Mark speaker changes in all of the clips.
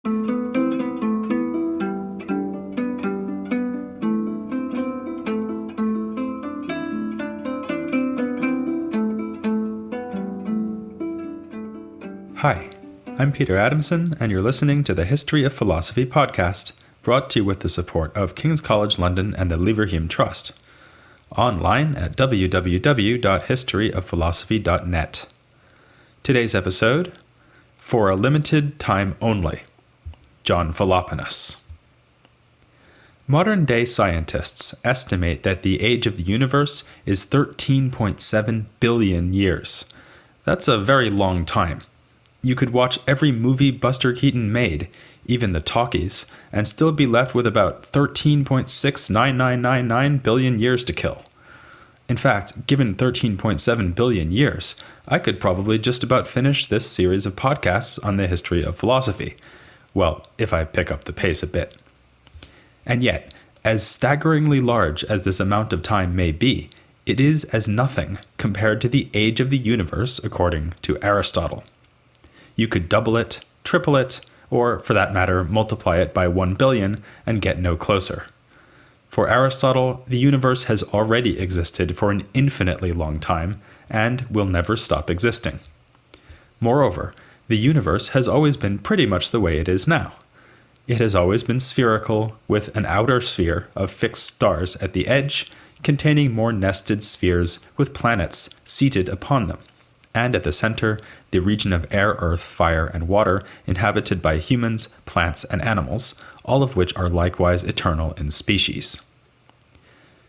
Speaker 1: Hi, I'm Peter Adamson, and you're listening to the History of Philosophy podcast, brought to you with the support of King's College London and the Leverhulme Trust, online at www.historyofphilosophy.net. Today's episode, For a Limited Time Only, John Philoponus. Modern-day scientists estimate that the age of the universe is 13.7 billion years. That's a very long time. You could watch every movie Buster Keaton made, even the talkies, and still be left with about 13.69999 billion years to kill. In fact, given 13.7 billion years, I could probably just about finish this series of podcasts on the history of philosophy. Well, if I pick up the pace a bit. And yet, as staggeringly large as this amount of time may be, it is as nothing compared to the age of the universe according to Aristotle. You could double it, triple it, or, for that matter, multiply it by 1 billion and get no closer. For Aristotle, the universe has already existed for an infinitely long time and will never stop existing. Moreover, the universe has always been pretty much the way it is now. It has always been spherical, with an outer sphere of fixed stars at the edge, containing more nested spheres with planets seated upon them, and at the center, the region of air, earth, fire, and water inhabited by humans, plants, and animals, all of which are likewise eternal in species.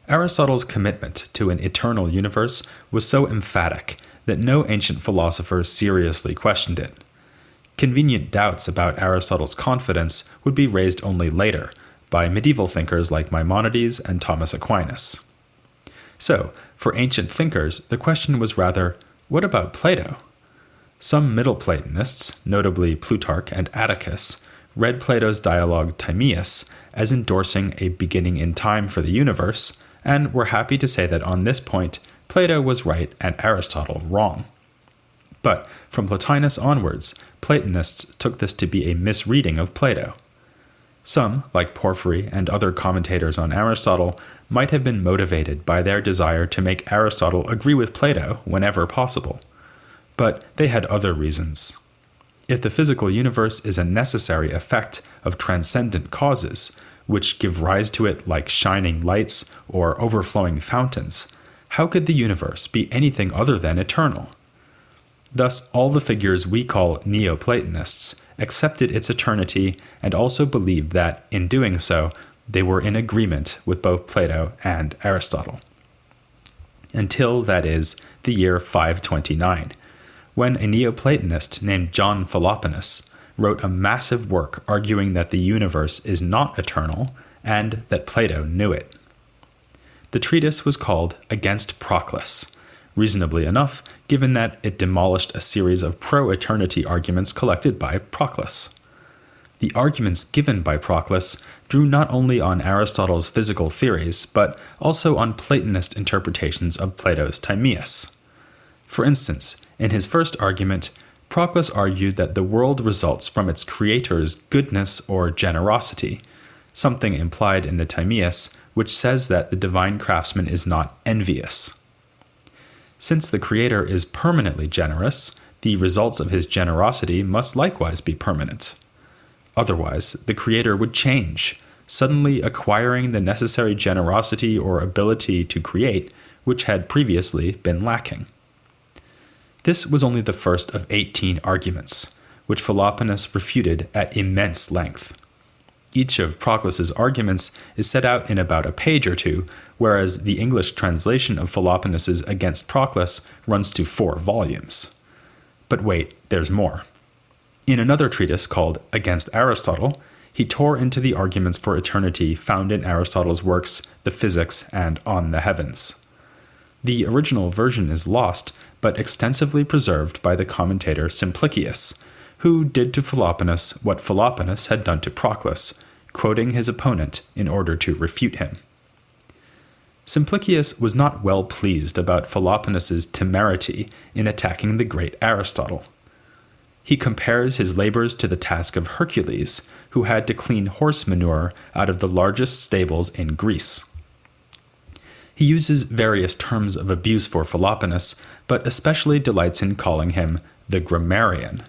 Speaker 1: Aristotle's commitment to an eternal universe was so emphatic that no ancient philosopher seriously questioned it. Convenient doubts about Aristotle's confidence would be raised only later, by medieval thinkers like Maimonides and Thomas Aquinas. So, for ancient thinkers, the question was rather, what about Plato? Some Middle Platonists, notably Plutarch and Atticus, read Plato's dialogue Timaeus as endorsing a beginning in time for the universe, and were happy to say that on this point, Plato was right and Aristotle wrong. But from Plotinus onwards, Platonists took this to be a misreading of Plato. Some, like Porphyry and other commentators on Aristotle, might have been motivated by their desire to make Aristotle agree with Plato whenever possible. But they had other reasons. If the physical universe is a necessary effect of transcendent causes, which give rise to it like shining lights or overflowing fountains, how could the universe be anything other than eternal? Thus, all the figures we call Neoplatonists accepted its eternity and also believed that, in doing so, they were in agreement with both Plato and Aristotle. Until, that is, the year 529, when a Neoplatonist named John Philoponus wrote a massive work arguing that the universe is not eternal and that Plato knew it. The treatise was called Against Proclus, reasonably enough, given that it demolished a series of pro-eternity arguments collected by Proclus. The arguments given by Proclus drew not only on Aristotle's physical theories, but also on Platonist interpretations of Plato's Timaeus. For instance, in his first argument, Proclus argued that the world results from its creator's goodness or generosity, something implied in the Timaeus, which says that the divine craftsman is not envious. Since the creator is permanently generous, the results of his generosity must likewise be permanent. Otherwise, the creator would change, suddenly acquiring the necessary generosity or ability to create, which had previously been lacking. This was only the first of 18 arguments, which Philoponus refuted at immense length. Each of Proclus's arguments is set out in about a page or two, whereas the English translation of Philoponus's Against Proclus runs to 4 volumes. But wait, there's more. In another treatise called Against Aristotle, he tore into the arguments for eternity found in Aristotle's works The Physics and On the Heavens. The original version is lost, but extensively preserved by the commentator Simplicius, who did to Philoponus what Philoponus had done to Proclus, quoting his opponent in order to refute him. Simplicius was not well pleased about Philoponus's temerity in attacking the great Aristotle. He compares his labors to the task of Hercules, who had to clean horse manure out of the largest stables in Greece. He uses various terms of abuse for Philoponus, but especially delights in calling him the grammarian.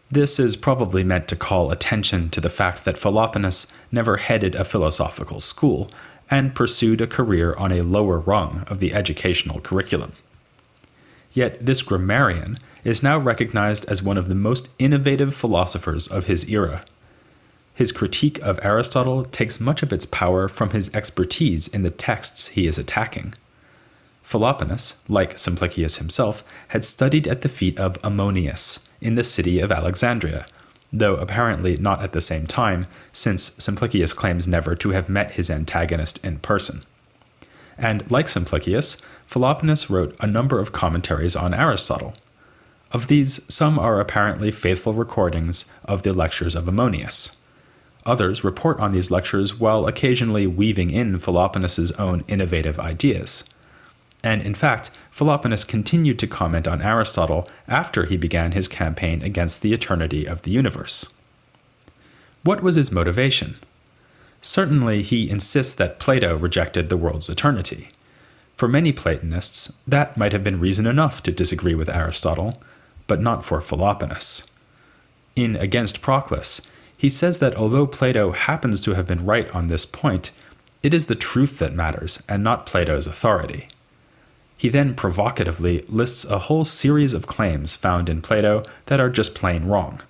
Speaker 1: This is probably meant to call attention to the fact that Philoponus never headed a philosophical school and pursued a career on a lower rung of the educational curriculum. Yet this grammarian is now recognized as one of the most innovative philosophers of his era. His critique of Aristotle takes much of its power from his expertise in the texts he is attacking. Philoponus, like Simplicius himself, had studied at the feet of Ammonius in the city of Alexandria, though apparently not at the same time, since Simplicius claims never to have met his antagonist in person. And like Simplicius, Philoponus wrote a number of commentaries on Aristotle. Of these, some are apparently faithful recordings of the lectures of Ammonius. Others report on these lectures while occasionally weaving in Philoponus's own innovative ideas. And in fact, Philoponus continued to comment on Aristotle after he began his campaign against the eternity of the universe. What was his motivation? Certainly, he insists that Plato rejected the world's eternity. For many Platonists, that might have been reason enough to disagree with Aristotle, but not for Philoponus. In Against Proclus, he says that although Plato happens to have been right on this point, it is the truth that matters and not Plato's authority. He then provocatively lists a whole series of claims found in Plato that are just plain wrong.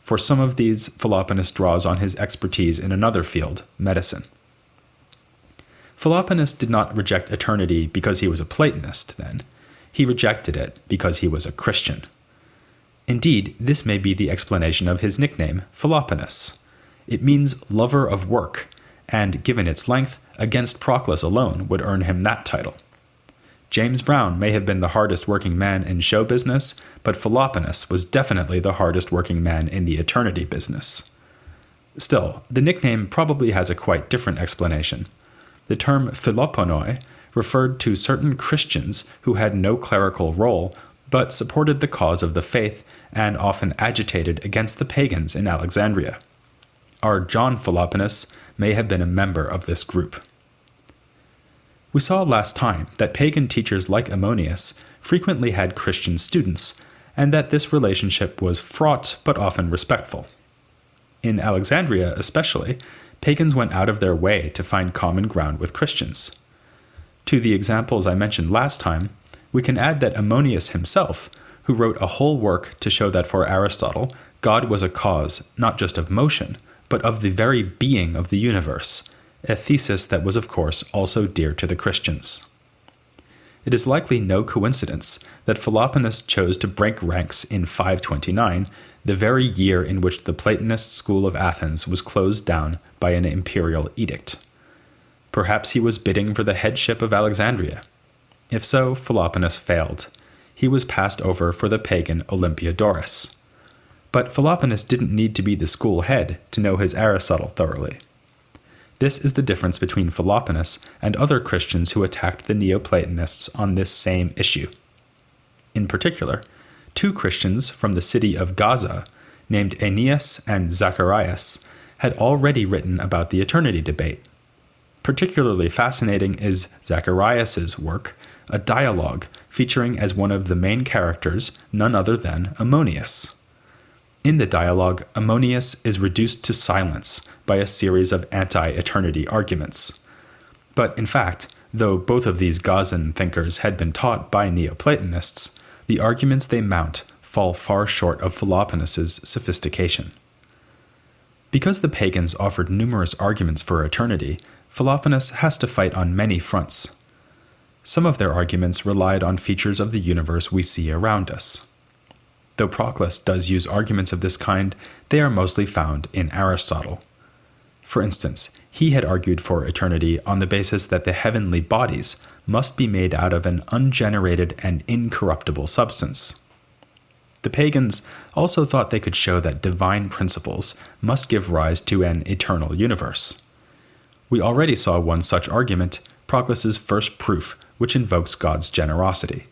Speaker 1: For some of these, Philoponus draws on his expertise in another field, medicine. Philoponus did not reject eternity because he was a Platonist, then. He rejected it because he was a Christian. Indeed, this may be the explanation of his nickname, Philoponus. It means lover of work, and given its length, Against Proclus alone would earn him that title. James Brown may have been the hardest working man in show business, but Philoponus was definitely the hardest working man in the eternity business. Still, the nickname probably has a quite different explanation. The term Philoponoi referred to certain Christians who had no clerical role, but supported the cause of the faith and often agitated against the pagans in Alexandria. Our John Philoponus may have been a member of this group. We saw last time that pagan teachers like Ammonius frequently had Christian students, and that this relationship was fraught but often respectful. In Alexandria especially, pagans went out of their way to find common ground with Christians. To the examples I mentioned last time, we can add that Ammonius himself, who wrote a whole work to show that for Aristotle, God was a cause not just of motion, but of the very being of the universe, a thesis that was of course also dear to the Christians. It is likely no coincidence that Philoponus chose to break ranks in 529, the very year in which the Platonist school of Athens was closed down by an imperial edict. Perhaps he was bidding for the headship of Alexandria. If so, Philoponus failed. He was passed over for the pagan Olympiodorus. But Philoponus didn't need to be the school head to know his Aristotle thoroughly. This is the difference between Philoponus and other Christians who attacked the Neoplatonists on this same issue. In particular, two Christians from the city of Gaza, named Aeneas and Zacharias, had already written about the eternity debate. Particularly fascinating is Zacharias's work, a dialogue featuring as one of the main characters none other than Ammonius. In the dialogue, Ammonius is reduced to silence by a series of anti-eternity arguments. But in fact, though both of these Gazan thinkers had been taught by Neoplatonists, the arguments they mount fall far short of Philoponus's sophistication. Because the pagans offered numerous arguments for eternity, Philoponus has to fight on many fronts. Some of their arguments relied on features of the universe we see around us. Though Proclus does use arguments of this kind, they are mostly found in Aristotle. For instance, he had argued for eternity on the basis that the heavenly bodies must be made out of an ungenerated and incorruptible substance. The pagans also thought they could show that divine principles must give rise to an eternal universe. We already saw one such argument, Proclus's first proof, which invokes God's generosity.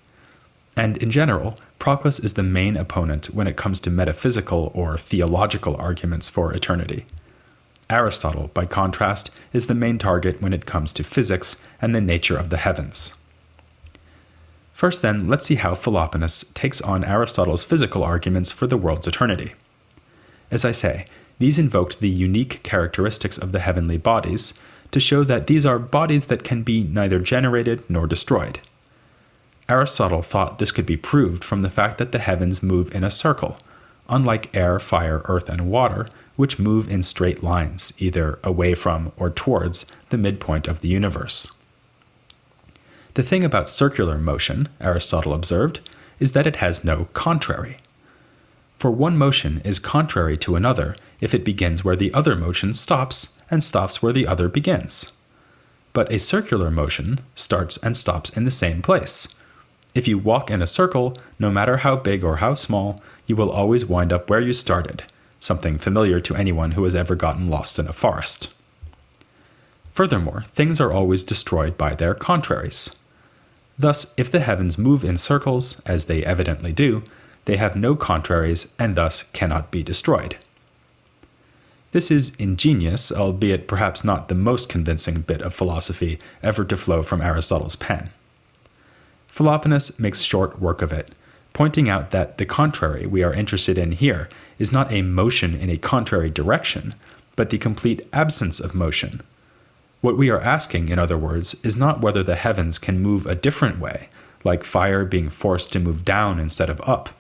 Speaker 1: And in general, Proclus is the main opponent when it comes to metaphysical or theological arguments for eternity. Aristotle, by contrast, is the main target when it comes to physics and the nature of the heavens. First then, let's see how Philoponus takes on Aristotle's physical arguments for the world's eternity. As I say, these invoked the unique characteristics of the heavenly bodies to show that these are bodies that can be neither generated nor destroyed. Aristotle thought this could be proved from the fact that the heavens move in a circle, unlike air, fire, earth, and water, which move in straight lines, either away from or towards the midpoint of the universe. The thing about circular motion, Aristotle observed, is that it has no contrary. For one motion is contrary to another if it begins where the other motion stops and stops where the other begins. But a circular motion starts and stops in the same place. If you walk in a circle, no matter how big or how small, you will always wind up where you started, something familiar to anyone who has ever gotten lost in a forest. Furthermore, things are always destroyed by their contraries. Thus, if the heavens move in circles, as they evidently do, they have no contraries and thus cannot be destroyed. This is ingenious, albeit perhaps not the most convincing bit of philosophy ever to flow from Aristotle's pen. Philoponus makes short work of it, pointing out that the contrary we are interested in here is not a motion in a contrary direction, but the complete absence of motion. What we are asking, in other words, is not whether the heavens can move a different way, like fire being forced to move down instead of up,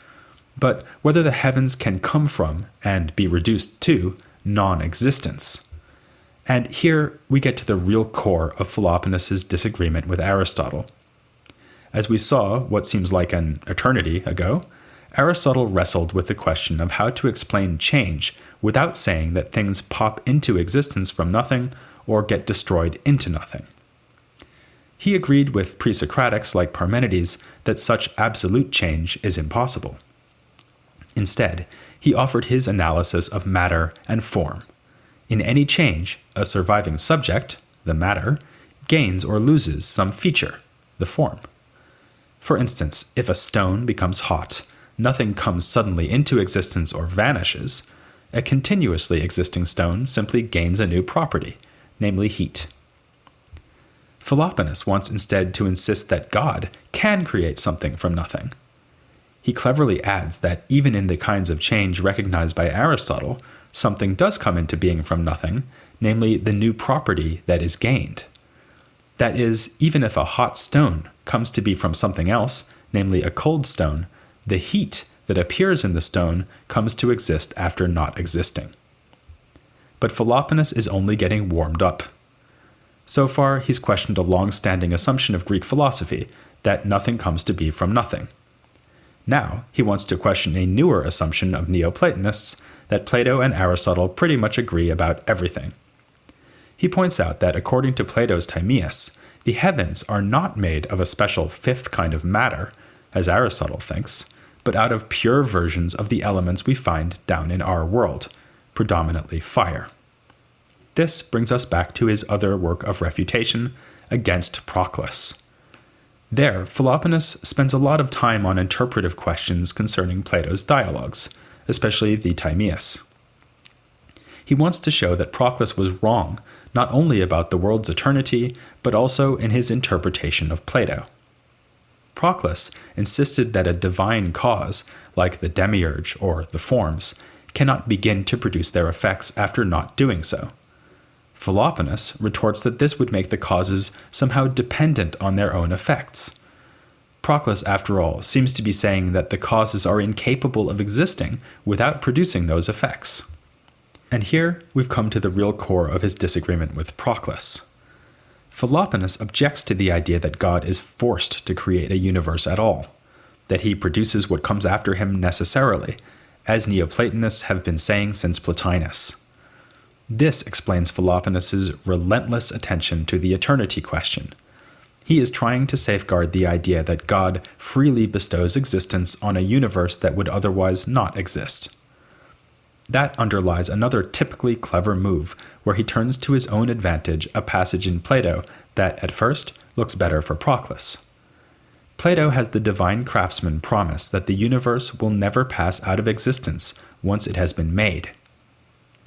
Speaker 1: but whether the heavens can come from, and be reduced to, non-existence. And here we get to the real core of Philoponus's disagreement with Aristotle. As we saw what seems like an eternity ago, Aristotle wrestled with the question of how to explain change without saying that things pop into existence from nothing or get destroyed into nothing. He agreed with pre-Socratics like Parmenides that such absolute change is impossible. Instead, he offered his analysis of matter and form. In any change, a surviving subject, the matter, gains or loses some feature, the form. For instance, if a stone becomes hot, nothing comes suddenly into existence or vanishes. A continuously existing stone simply gains a new property, namely heat. Philoponus wants instead to insist that God can create something from nothing. He cleverly adds that even in the kinds of change recognized by Aristotle, something does come into being from nothing, namely the new property that is gained. That is, even if a hot stone comes to be from something else, namely a cold stone, the heat that appears in the stone comes to exist after not existing. But Philoponus is only getting warmed up. So far, he's questioned a long-standing assumption of Greek philosophy, that nothing comes to be from nothing. Now, he wants to question a newer assumption of Neoplatonists, that Plato and Aristotle pretty much agree about everything. He points out that according to Plato's Timaeus, the heavens are not made of a special fifth kind of matter, as Aristotle thinks, but out of pure versions of the elements we find down in our world, predominantly fire. This brings us back to his other work of refutation against Proclus. There, Philoponus spends a lot of time on interpretive questions concerning Plato's dialogues, especially the Timaeus. He wants to show that Proclus was wrong not only about the world's eternity, but also in his interpretation of Plato. Proclus insisted that a divine cause, like the demiurge or the forms, cannot begin to produce their effects after not doing so. Philoponus retorts that this would make the causes somehow dependent on their own effects. Proclus, after all, seems to be saying that the causes are incapable of existing without producing those effects. And here we've come to the real core of his disagreement with Proclus. Philoponus objects to the idea that God is forced to create a universe at all, that he produces what comes after him necessarily, as Neoplatonists have been saying since Plotinus. This explains Philoponus's relentless attention to the eternity question. He is trying to safeguard the idea that God freely bestows existence on a universe that would otherwise not exist. That underlies another typically clever move, where he turns to his own advantage a passage in Plato that, at first, looks better for Proclus. Plato has the divine craftsman promise that the universe will never pass out of existence once it has been made.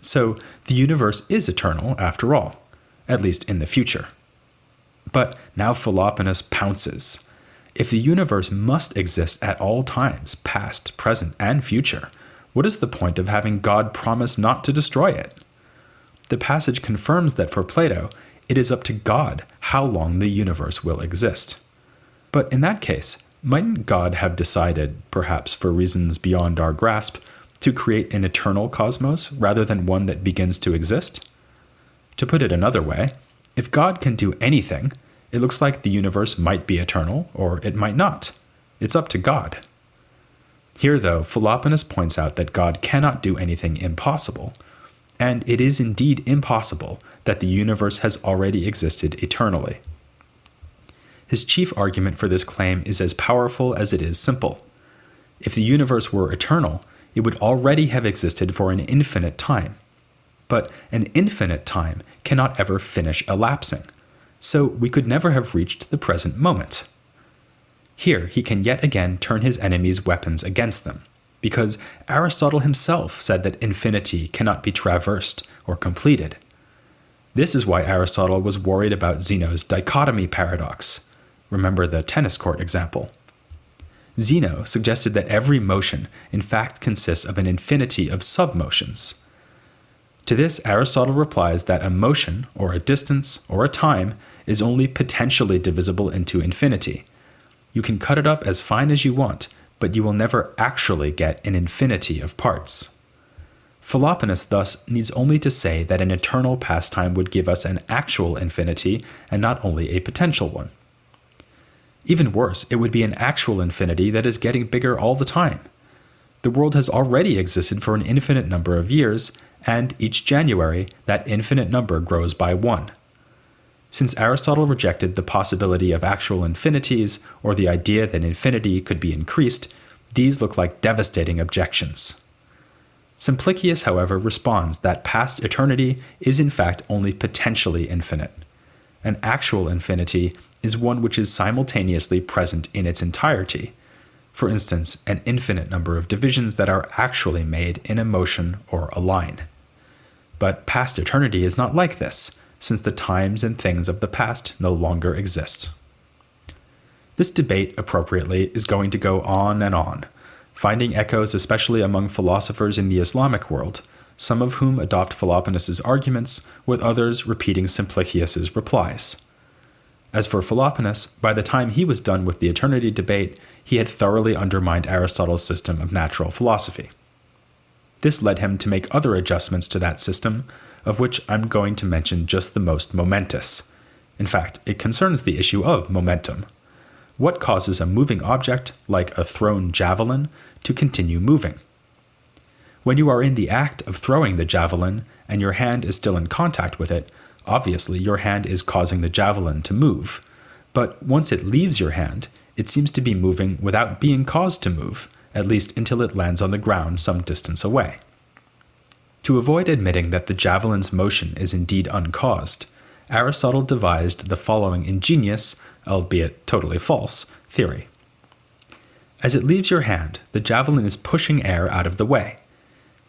Speaker 1: So the universe is eternal after all, at least in the future. But now Philoponus pounces. If the universe must exist at all times, past, present, and future, what is the point of having God promise not to destroy it? The passage confirms that for Plato, it is up to God how long the universe will exist. But in that case, mightn't God have decided, perhaps for reasons beyond our grasp, to create an eternal cosmos rather than one that begins to exist? To put it another way, if God can do anything, it looks like the universe might be eternal, or it might not. It's up to God. Here, though, Philoponus points out that God cannot do anything impossible, and it is indeed impossible that the universe has already existed eternally. His chief argument for this claim is as powerful as it is simple. If the universe were eternal, it would already have existed for an infinite time. But an infinite time cannot ever finish elapsing, so we could never have reached the present moment. Here he can yet again turn his enemies' weapons against them, because Aristotle himself said that infinity cannot be traversed or completed. This is why Aristotle was worried about Zeno's dichotomy paradox. Remember the tennis court example. Zeno suggested that every motion in fact consists of an infinity of submotions. To this, Aristotle replies that a motion, or a distance, or a time, is only potentially divisible into infinity. You can cut it up as fine as you want, but you will never actually get an infinity of parts. Philoponus thus needs only to say that an eternal pastime would give us an actual infinity and not only a potential one. Even worse, it would be an actual infinity that is getting bigger all the time. The world has already existed for an infinite number of years, and each January, that infinite number grows by 1. Since Aristotle rejected the possibility of actual infinities, or the idea that infinity could be increased, these look like devastating objections. Simplicius, however, responds that past eternity is in fact only potentially infinite. An actual infinity is one which is simultaneously present in its entirety. For instance, an infinite number of divisions that are actually made in a motion or a line. But past eternity is not like this, since the times and things of the past no longer exist. This debate, appropriately, is going to go on and on, finding echoes especially among philosophers in the Islamic world, some of whom adopt Philoponus's arguments, with others repeating Simplicius's replies. As for Philoponus, by the time he was done with the eternity debate, he had thoroughly undermined Aristotle's system of natural philosophy. This led him to make other adjustments to that system, of which I'm going to mention just the most momentous. In fact, it concerns the issue of momentum. What causes a moving object, like a thrown javelin, to continue moving? When you are in the act of throwing the javelin, and your hand is still in contact with it, obviously your hand is causing the javelin to move. But once it leaves your hand, it seems to be moving without being caused to move, at least until it lands on the ground some distance away. To avoid admitting that the javelin's motion is indeed uncaused, Aristotle devised the following ingenious, albeit totally false, theory. As it leaves your hand, the javelin is pushing air out of the way.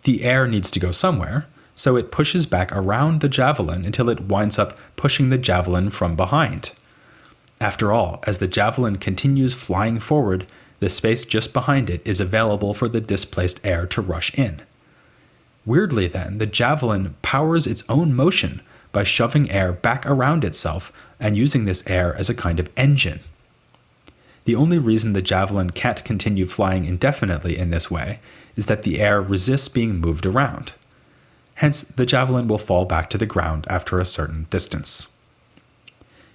Speaker 1: The air needs to go somewhere, so it pushes back around the javelin until it winds up pushing the javelin from behind. After all, as the javelin continues flying forward, the space just behind it is available for the displaced air to rush in. Weirdly then, the javelin powers its own motion by shoving air back around itself and using this air as a kind of engine. The only reason the javelin can't continue flying indefinitely in this way is that the air resists being moved around. Hence, the javelin will fall back to the ground after a certain distance.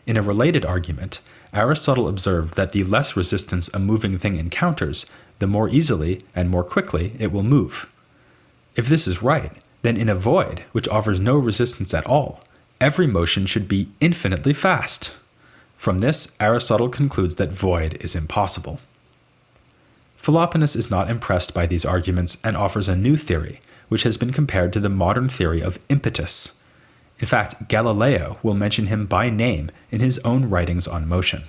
Speaker 1: In a related argument, Aristotle observed that the less resistance a moving thing encounters, the more easily and more quickly it will move. If this is right, then in a void, which offers no resistance at all, every motion should be infinitely fast. From this, Aristotle concludes that void is impossible. Philoponus is not impressed by these arguments and offers a new theory, which has been compared to the modern theory of impetus. In fact, Galileo will mention him by name in his own writings on motion.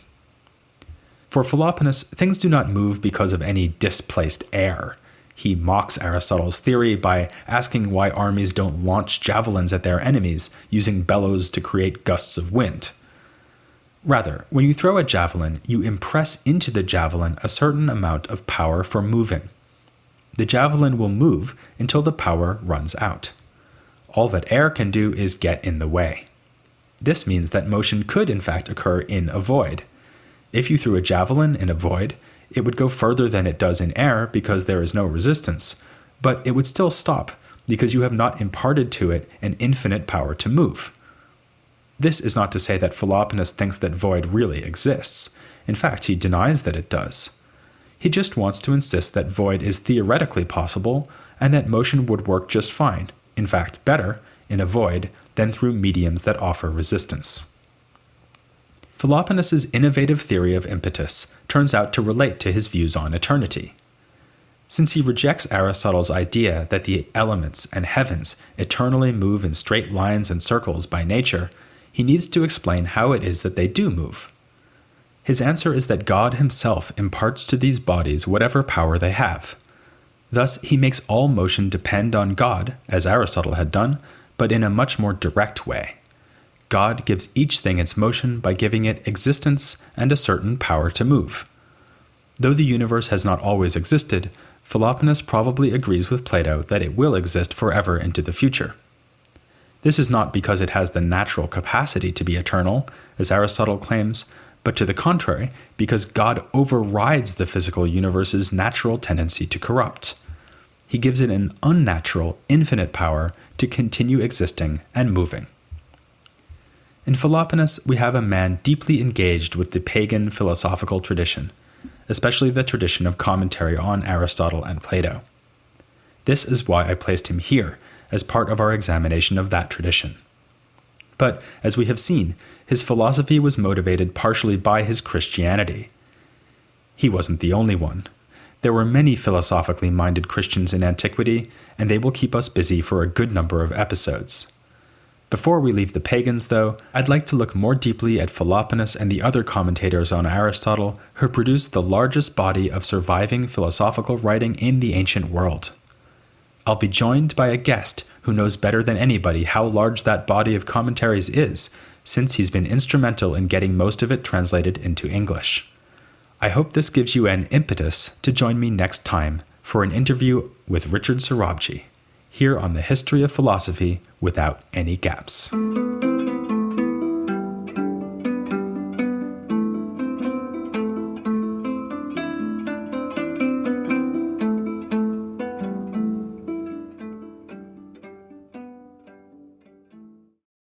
Speaker 1: For For Philoponus, things do not move because of any displaced air. He mocks Aristotle's theory by asking why armies don't launch javelins at their enemies using bellows to create gusts of wind. Rather, when you throw a javelin, you impress into the javelin a certain amount of power for moving. The javelin will move until the power runs out. All that air can do is get in the way. This means that motion could in fact occur in a void. If you threw a javelin in a void, it would go further than it does in air because there is no resistance, but it would still stop because you have not imparted to it an infinite power to move. This is not to say that Philoponus thinks that void really exists. In fact, he denies that it does. He just wants to insist that void is theoretically possible and that motion would work just fine, in fact better, in a void than through mediums that offer resistance. Philoponus's innovative theory of impetus turns out to relate to his views on eternity. Since he rejects Aristotle's idea that the elements and heavens eternally move in straight lines and circles by nature, he needs to explain how it is that they do move. His answer is that God himself imparts to these bodies whatever power they have. Thus, he makes all motion depend on God, as Aristotle had done, but in a much more direct way. God gives each thing its motion by giving it existence and a certain power to move. Though the universe has not always existed, Philoponus probably agrees with Plato that it will exist forever into the future. This is not because it has the natural capacity to be eternal, as Aristotle claims, but to the contrary, because God overrides the physical universe's natural tendency to corrupt. He gives it an unnatural, infinite power to continue existing and moving. In Philoponus, we have a man deeply engaged with the pagan philosophical tradition, especially the tradition of commentary on Aristotle and Plato. This is why I placed him here, as part of our examination of that tradition. But, as we have seen, his philosophy was motivated partially by his Christianity. He wasn't the only one. There were many philosophically minded Christians in antiquity, and they will keep us busy for a good number of episodes. Before we leave the pagans, though, I'd like to look more deeply at Philoponus and the other commentators on Aristotle who produced the largest body of surviving philosophical writing in the ancient world. I'll be joined by a guest who knows better than anybody how large that body of commentaries is, since he's been instrumental in getting most of it translated into English. I hope this gives you an impetus to join me next time for an interview with Richard Sorabji, here on the History of Philosophy Without Any Gaps.